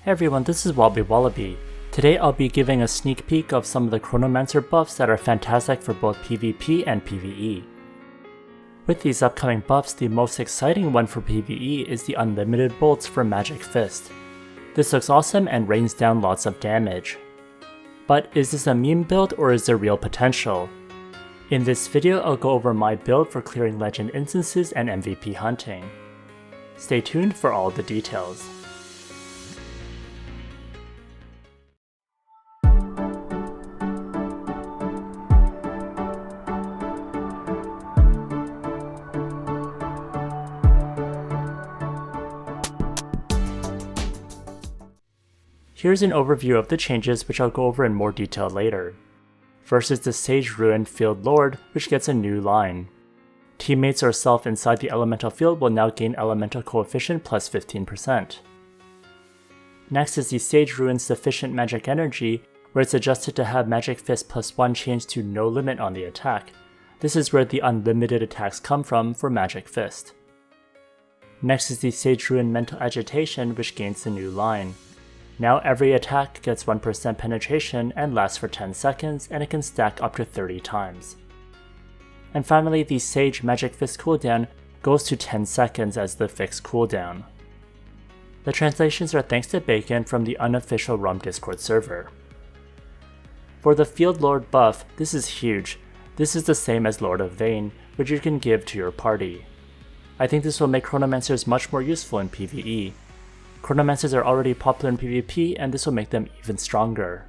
Hey everyone, this is WobblyWallaby. Today I'll be giving a sneak peek of some of the Chronomancer buffs that are fantastic for both PvP and PvE. With these upcoming buffs, the most exciting one for PvE is the unlimited bolts for Magic Fist. This looks awesome and rains down lots of damage. But is this a meme build or is there real potential? In this video I'll go over my build for clearing legend instances and MVP hunting. Stay tuned for all the details. Here's an overview of the changes, which I'll go over in more detail later. First is the Sage Ruin Field Lord, which gets a new line. Teammates or self inside the elemental field will now gain elemental coefficient plus 15%. Next is the Sage Ruin Sufficient Magic Energy, where it's adjusted to have Magic Fist plus 1 changed to no limit on the attack. This is where the unlimited attacks come from for Magic Fist. Next is the Sage Ruin Mental Agitation, which gains the new line. Now every attack gets 1% penetration and lasts for 10 seconds, and it can stack up to 30 times. And finally, the Sage Magic Fist cooldown goes to 10 seconds as the fixed cooldown. The translations are thanks to Bacon from the unofficial ROM Discord server. For the Field Lord buff, this is huge. This is the same as Lord of Vayne, which you can give to your party. I think this will make Chronomancers much more useful in PvE. Chronomancers are already popular in PvP, and this will make them even stronger.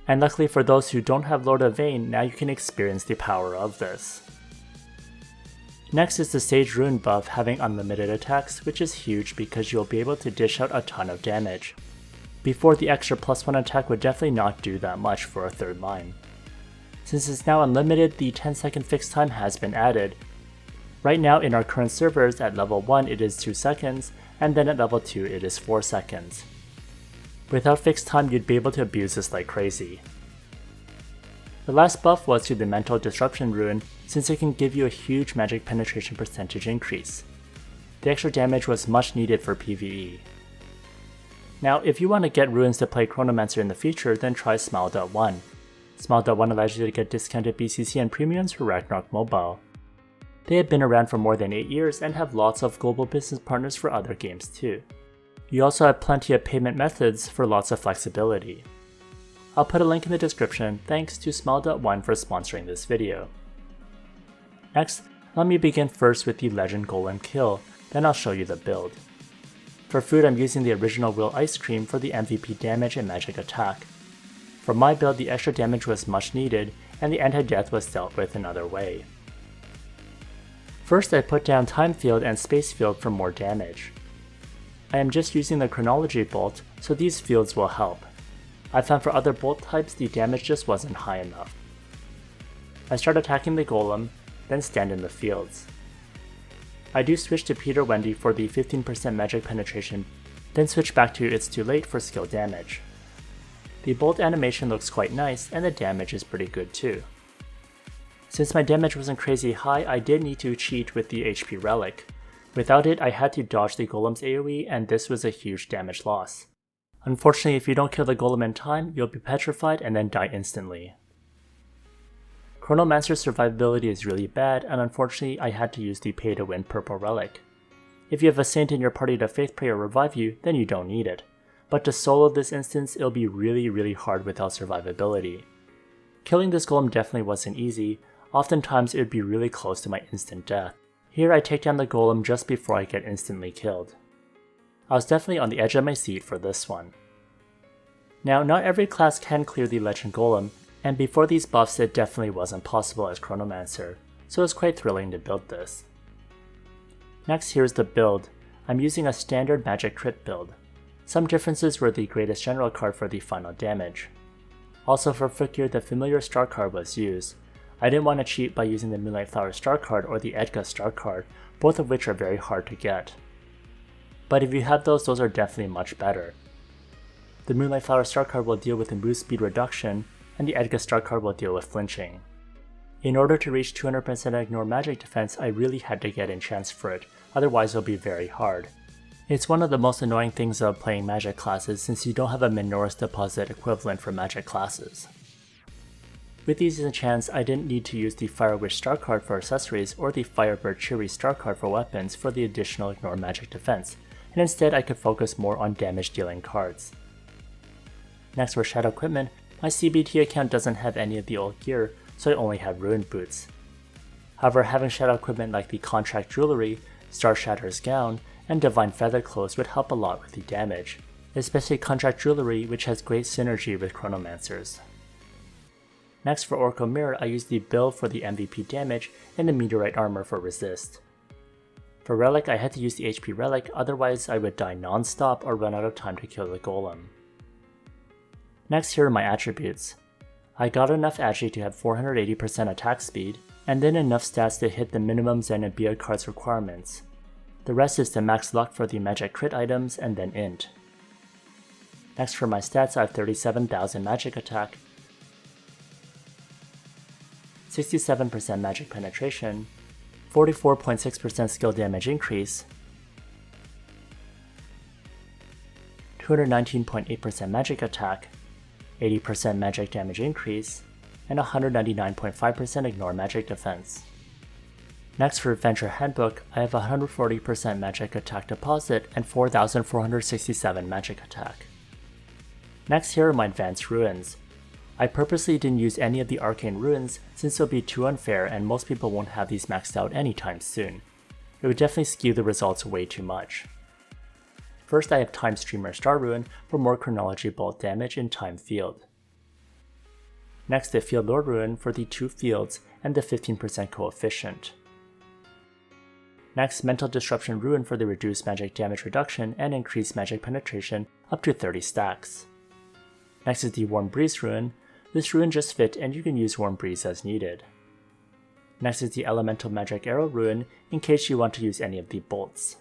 And luckily for those who don't have Lord of Vayne, now you can experience the power of this. Next is the Sage Ruin buff having unlimited attacks, which is huge because you'll be able to dish out a ton of damage. Before, the extra +1 attack would definitely not do that much for a third line. Since it's now unlimited, the 10-second fixed time has been added. Right now in our current servers, at level 1 it is 2 seconds, and then at level 2 it is 4 seconds. Without fixed time, you'd be able to abuse this like crazy. The last buff was to the Mental Disruption Rune, since it can give you a huge magic penetration percentage increase. The extra damage was much needed for PvE. Now if you want to get runes to play Chronomancer in the future, then try Smile.1. Smile.1 allows you to get discounted BCC and premiums for Ragnarok Mobile. They have been around for more than 8 years and have lots of global business partners for other games too. You also have plenty of payment methods for lots of flexibility. I'll put a link in the description. Thanks to Smile.1 for sponsoring this video. Next, let me begin first with the Legend Golem kill, then I'll show you the build. For food, I'm using the original Will Ice Cream for the MVP damage and magic attack. For my build, the extra damage was much needed, and the anti-death was dealt with another way. First, I put down Time Field and Space Field for more damage. I am just using the Chronology Bolt, so these fields will help. I found for other bolt types the damage just wasn't high enough. I start attacking the Golem, then stand in the fields. I do switch to Peter Wendy for the 15% magic penetration, then switch back to It's Too Late for skill damage. The bolt animation looks quite nice, and the damage is pretty good too. Since my damage wasn't crazy high, I did need to cheat with the HP relic. Without it, I had to dodge the Golem's AoE, and this was a huge damage loss. Unfortunately, if you don't kill the Golem in time, you'll be petrified and then die instantly. Chronomancer's survivability is really bad, and unfortunately I had to use the pay-to-win purple relic. If you have a saint in your party to faith pray or revive you, then you don't need it. But to solo this instance, it'll be really hard without survivability. Killing this Golem definitely wasn't easy. Oftentimes it would be really close to my instant death. Here I take down the Golem just before I get instantly killed. I was definitely on the edge of my seat for this one. Now, not every class can clear the Legend Golem, and before these buffs it definitely wasn't possible as Chronomancer, so it's quite thrilling to build this. Next, here's the build. I'm using a standard magic crit build. Some differences were the Greatest General card for the final damage. Also for Footgear, the Familiar Star card was used. I didn't want to cheat by using the Moonlight Flower Star card or the Edgar Star card, both of which are very hard to get. But if you have those are definitely much better. The Moonlight Flower Star card will deal with a move speed reduction, and the Edgar Star card will deal with flinching. In order to reach 200% ignore magic defense, I really had to get enchants for it, otherwise it'll be very hard. It's one of the most annoying things about playing magic classes since you don't have a Minora's deposit equivalent for magic classes. With these enchants, I didn't need to use the Fire Wish star card for accessories or the Firebird Cheery star card for weapons for the additional ignore magic defense, and instead I could focus more on damage dealing cards. Next for Shadow Equipment, my CBT account doesn't have any of the old gear, so I only have Ruined Boots. However, having Shadow Equipment like the Contract Jewelry, Star Shatter's Gown, and Divine Feather Clothes would help a lot with the damage, especially Contract Jewelry, which has great synergy with Chronomancers. Next for Oracle Mirror, I used the build for the MVP damage and the Meteorite Armor for resist. For Relic, I had to use the HP Relic, otherwise I would die non-stop or run out of time to kill the golem. Next, here are my attributes. I got enough Agi to have 480% attack speed, and then enough stats to hit the minimum Zen and Beard cards requirements. The rest is the max luck for the magic crit items and then int. Next for my stats, I have 37,000 magic attack, 67% magic penetration, 44.6% skill damage increase, 219.8% magic attack, 80% magic damage increase, and 199.5% ignore magic defense. Next for Adventure Handbook, I have 140% magic attack deposit and 4,467 magic attack. Next, here are my advanced ruins. I purposely didn't use any of the arcane ruins since it would be too unfair and most people won't have these maxed out anytime soon. It would definitely skew the results way too much. First, I have Time Streamer Star Ruin for more Chronology Bolt damage in Time Field. Next, the Field Lord Ruin for the 2 fields and the 15% coefficient. Next, Mental Disruption Ruin for the reduced magic damage reduction and increased magic penetration up to 30 stacks. Next is the Warm Breeze Ruin. This ruin just fit and you can use Warm Breeze as needed. Next is the Elemental Magic Arrow Ruin in case you want to use any of the bolts.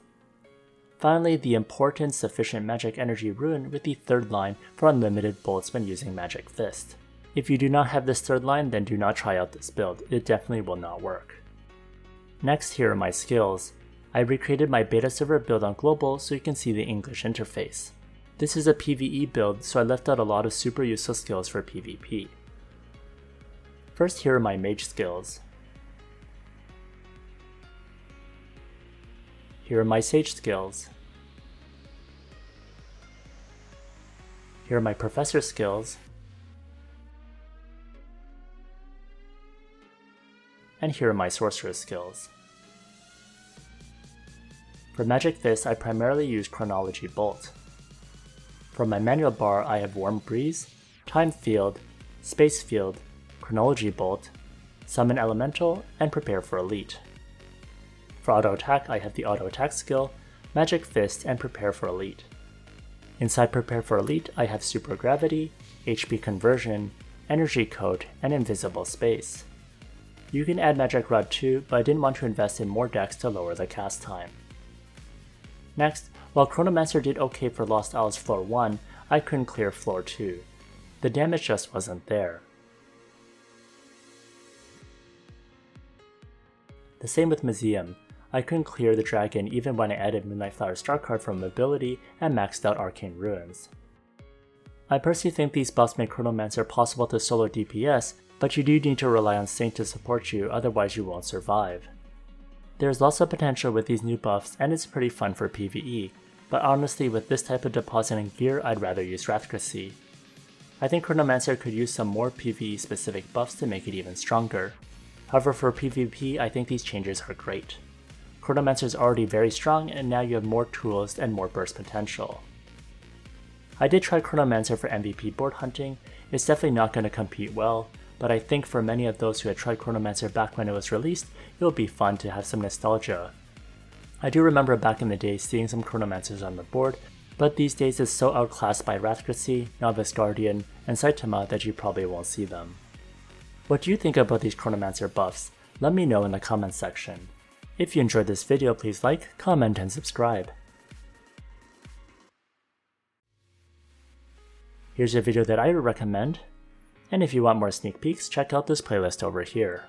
Finally, the important Sufficient Magic Energy Ruin with the 3rd line for unlimited bolts when using Magic Fist. If you do not have this 3rd line, then do not try out this build, it definitely will not work. Next, here are my skills. I recreated my beta server build on global so you can see the English interface. This is a PvE build, so I left out a lot of super useful skills for PvP. First, here are my mage skills. Here are my sage skills. Here are my professor skills. And here are my sorcerer skills. For Magic Fist, I primarily use Chronology Bolt. For my manual bar, I have Warm Breeze, Time Field, Space Field, Chronology Bolt, Summon Elemental, and Prepare for Elite. For auto attack, I have the auto attack skill, Magic Fist, and Prepare for Elite. Inside Prepare for Elite, I have Super Gravity, HP Conversion, Energy Coat, and Invisible Space. You can add Magic Rod too, but I didn't want to invest in more decks to lower the cast time. Next, while Chronomancer did okay for Lost Isles Floor 1, I couldn't clear Floor 2. The damage just wasn't there. The same with Museum. I couldn't clear the dragon even when I added Moonlight Flower Star card from Mobility and maxed out Arcane Ruins. I personally think these buffs make Chronomancer possible to solo DPS, but you do need to rely on Saint to support you, otherwise you won't survive. There's lots of potential with these new buffs and it's pretty fun for PvE, but honestly with this type of depositing gear I'd rather use Rathgracy. I think Chronomancer could use some more PvE specific buffs to make it even stronger. However, for PvP I think these changes are great. Chronomancer is already very strong and now you have more tools and more burst potential. I did try Chronomancer for MVP board hunting. It's definitely not going to compete well, but I think for many of those who had tried Chronomancer back when it was released, it will be fun to have some nostalgia. I do remember back in the day seeing some Chronomancers on the board, but these days it's so outclassed by Rathgracy, Novice Guardian, and Saitama that you probably won't see them. What do you think about these Chronomancer buffs? Let me know in the comments section. If you enjoyed this video, please like, comment, and subscribe. Here's a video that I would recommend, and if you want more sneak peeks, check out this playlist over here.